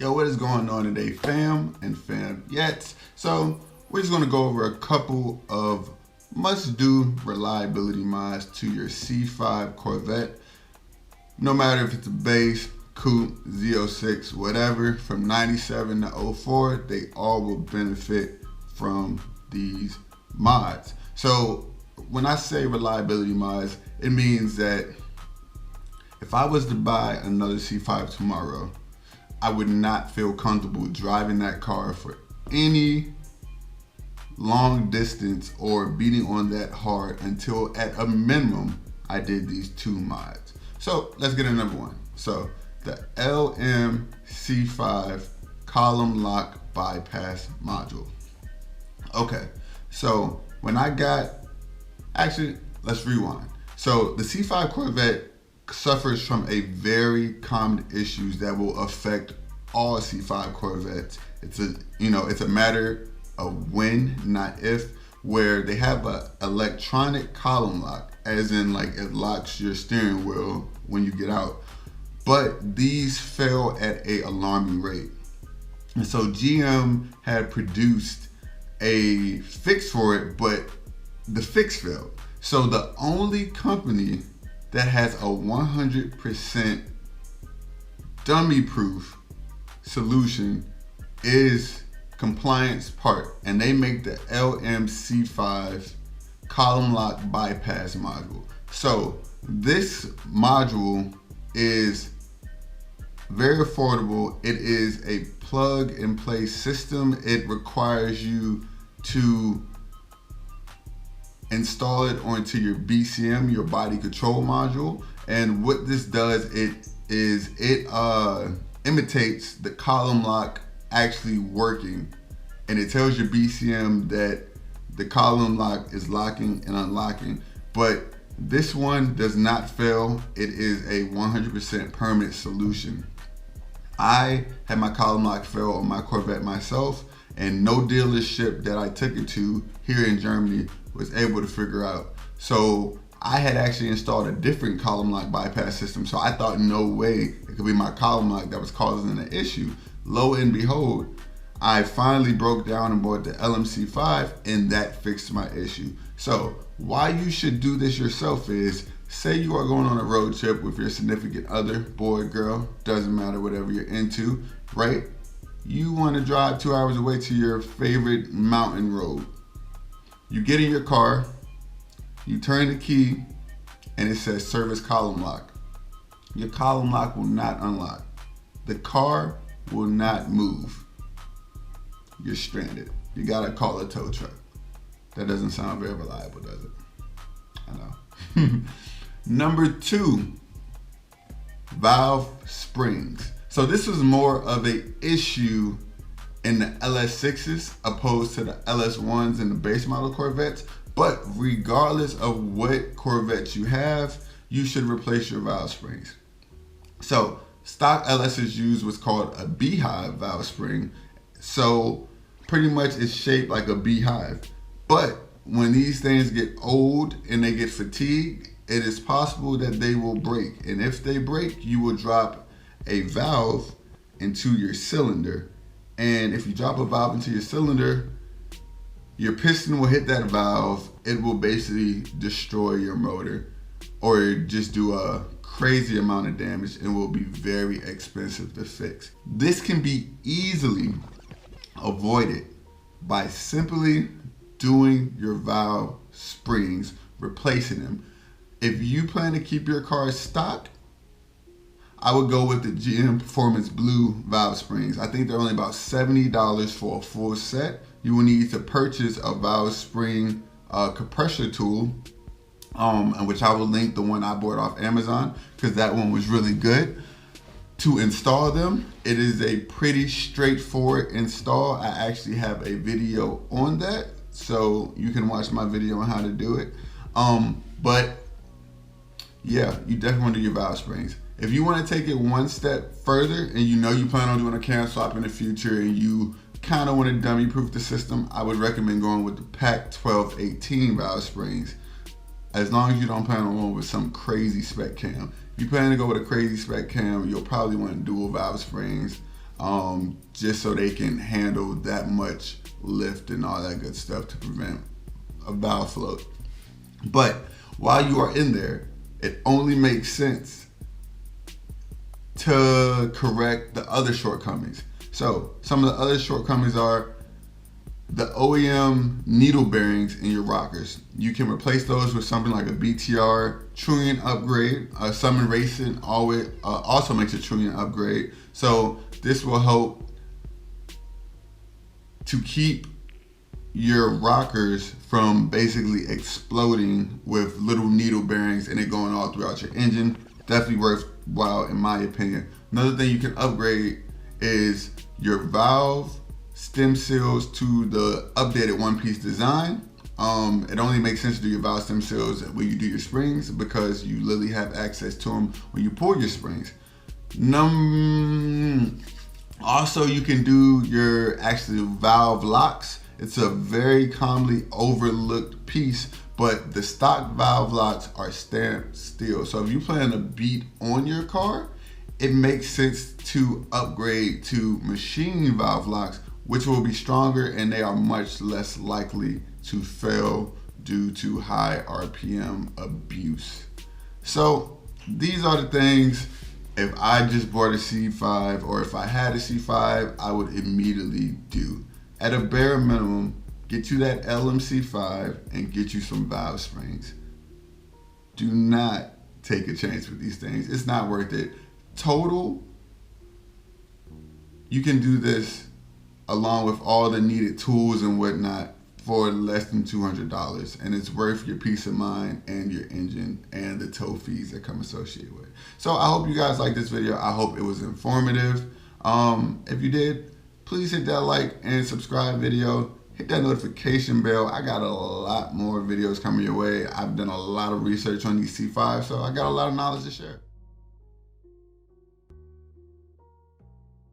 Yo, what is going on today, fam and fam-yettes? So we're just gonna go over a couple of must-do reliability mods to your C5 Corvette. No matter if it's a base, coupe, Z06, whatever, from 97 to 04, they all will benefit from these mods. So when I say reliability mods, it means that if I was to buy another C5 tomorrow, I would not feel comfortable driving that car for any long distance or beating on that hard until at a minimum I did these two mods. So let's get into number one. So the LM-C5 column lock bypass module. Okay, so when I got, actually let's rewind. So the C5 Corvette suffers from a very common issues that will affect all C5 Corvettes. It's a matter of when, not if, where they have a electronic column lock, as in like it locks your steering wheel when you get out. But these fail at a alarming rate. And so GM had produced a fix for it, but the fix failed. So the only company that has a 100% dummy-proof solution is Compliance Part, and they make the LM-C5 column lock bypass module. So this module is very affordable. It is a plug and play system. It requires you to install it onto your BCM, your body control module. And what this does, it imitates the column lock actually working. And it tells your BCM that the column lock is locking and unlocking. But this one does not fail. It is a 100% permanent solution. I had my column lock fail on my Corvette myself, and no dealership that I took it to here in Germany was able to figure out. So I had actually installed a different column lock bypass system, so I thought no way it could be my column lock that was causing the issue. Lo and behold, I finally broke down and bought the LM-C5, and that fixed my issue. So why you should do this yourself is, say you are going on a road trip with your significant other, boy, girl, doesn't matter, whatever you're into, right? You want to drive 2 hours away to your favorite mountain road. You get in your car, you turn the key, and it says service column lock. Your column lock will not unlock. The car will not move. You're stranded. You gotta call a tow truck. That doesn't sound very reliable, does it? I know. Number two, valve springs. So this was more of an issue in the LS6s opposed to the LS1s and the base model Corvettes. But regardless of what Corvettes you have, you should replace your valve springs. So stock LSs use what's called a beehive valve spring. So pretty much it's shaped like a beehive. But when these things get old and they get fatigued, it is possible that they will break. And if they break, you will drop a valve into your cylinder. And if you drop a valve into your cylinder, your piston will hit that valve. It will basically destroy your motor or just do a crazy amount of damage and will be very expensive to fix. This can be easily avoided by simply doing your valve springs, replacing them. If you plan to keep your car stock, I would go with the GM Performance Blue valve springs. I think they're only about $70 for a full set. You will need to purchase a valve spring compressor tool, which I will link the one I bought off Amazon because that one was really good. To install them, it is a pretty straightforward install. I actually have a video on that, so you can watch my video on how to do it. But yeah, you definitely want to do your valve springs. If you want to take it one step further and you know you plan on doing a cam swap in the future and you kind of want to dummy proof the system, I would recommend going with the PAC 1218 valve springs. As long as you don't plan on going with some crazy spec cam. If you plan to go with a crazy spec cam, you'll probably want dual valve springs. just so they can handle that much lift and all that good stuff to prevent a valve float. But while you are in there, it only makes sense to correct the other shortcomings. So some of the other shortcomings are the OEM needle bearings in your rockers. You can replace those with something like a BTR Trunnion upgrade. Summon Racing always also makes a Trunnion upgrade. So this will help to keep your rockers from basically exploding with little needle bearings and it going all throughout your engine. Definitely worthwhile in my opinion. Another thing you can upgrade is your valve stem seals to the updated one-piece design. It only makes sense to do your valve stem seals when you do your springs because you literally have access to them when you pull your springs. Also, you can do your actual valve locks. It's a very commonly overlooked piece, but the stock valve locks are stamped steel. So if you plan to beat on your car, it makes sense to upgrade to machine valve locks, which will be stronger and they are much less likely to fail due to high RPM abuse. So these are the things, if I just bought a C5 or if I had a C5, I would immediately do. At a bare minimum, get you that LMC5 and get you some valve springs. Do not take a chance with these things. It's not worth it. Total, you can do this along with all the needed tools and whatnot for less than $200, and it's worth your peace of mind and your engine and the tow fees that come associated with it. So I hope you guys liked this video. I hope it was informative. If you did, please hit that like and subscribe video. Hit that notification bell. I got a lot more videos coming your way. I've done a lot of research on these C5s, so I got a lot of knowledge to share.